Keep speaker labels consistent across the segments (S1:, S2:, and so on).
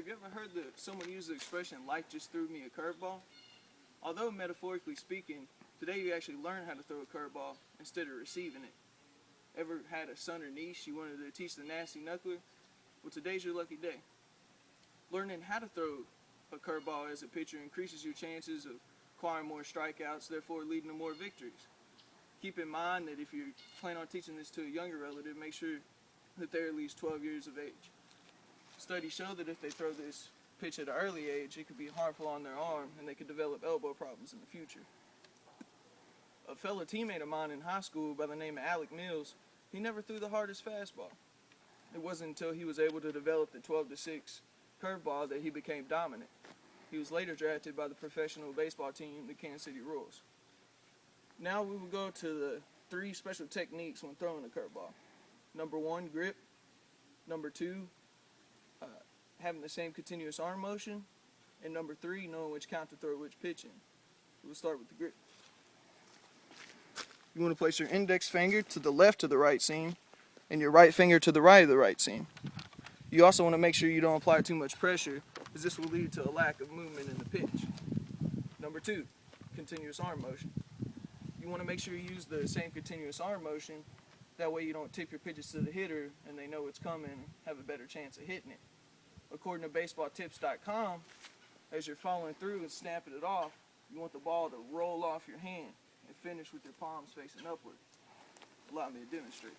S1: you ever heard someone use the expression, life just threw me a curveball? Although metaphorically speaking, today you actually learn how to throw a curveball instead of receiving it. Ever had a son or niece you wanted to teach the nasty knuckler? Well, today's your lucky day. Learning how to throw a curveball as a pitcher increases your chances of acquiring more strikeouts, therefore leading to more victories. Keep in mind that if you plan on teaching this to a younger relative, make sure that they're at least 12 years of age. Studies show that if they throw this pitch at an early age, it could be harmful on their arm and they could develop elbow problems in the future. A fellow teammate of mine in high school by the name of Alec Mills, he never threw the hardest fastball. It wasn't until he was able to develop the 12-6 curveball that he became dominant. He was later drafted by the professional baseball team, the Kansas City Royals. Now we will go to the 3 special techniques when throwing a curveball. Number 1, grip. Number 2, having the same continuous arm motion. And number 3, knowing which count to throw which pitch in. We'll start with the grip. You want to place your index finger to the left of the right seam and your right finger to the right of the right seam. You also want to make sure you don't apply too much pressure, as this will lead to a lack of movement in the pitch. Number 2, continuous arm motion. You want to make sure you use the same continuous arm motion, that way you don't tip your pitches to the hitter and they know it's coming and have a better chance of hitting it. According to baseballtips.com, as you're following through and snapping it off, you want the ball to roll off your hand and finish with your palms facing upward. Allow me to demonstrate.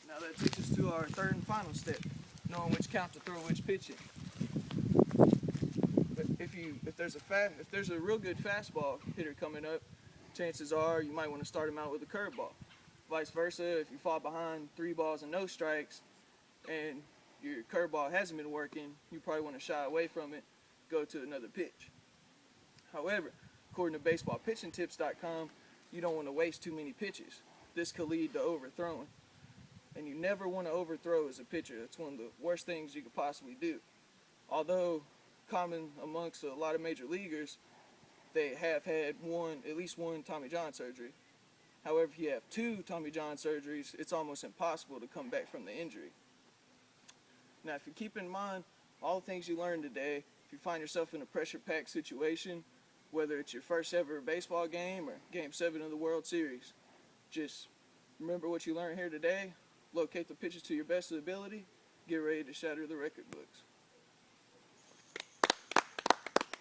S1: Now that takes us to our 3rd and final step, knowing which count to throw which pitch in. But if there's a real good fastball hitter coming up, chances are you might want to start him out with a curveball. Vice versa, if you fall behind 3 balls and no strikes and your curveball hasn't been working, you probably want to shy away from it, go to another pitch. However, according to baseballpitchingtips.com, you don't want to waste too many pitches. This could lead to overthrowing. And you never want to overthrow as a pitcher. That's one of the worst things you could possibly do. Although common amongst a lot of major leaguers, they have had at least one Tommy John surgery. However, if you have 2 Tommy John surgeries, it's almost impossible to come back from the injury. Now, if you keep in mind all the things you learned today, if you find yourself in a pressure-packed situation, whether it's your first ever baseball game or Game 7 of the World Series, just remember what you learned here today. Locate the pitches to your best ability. Get ready to shatter the record books.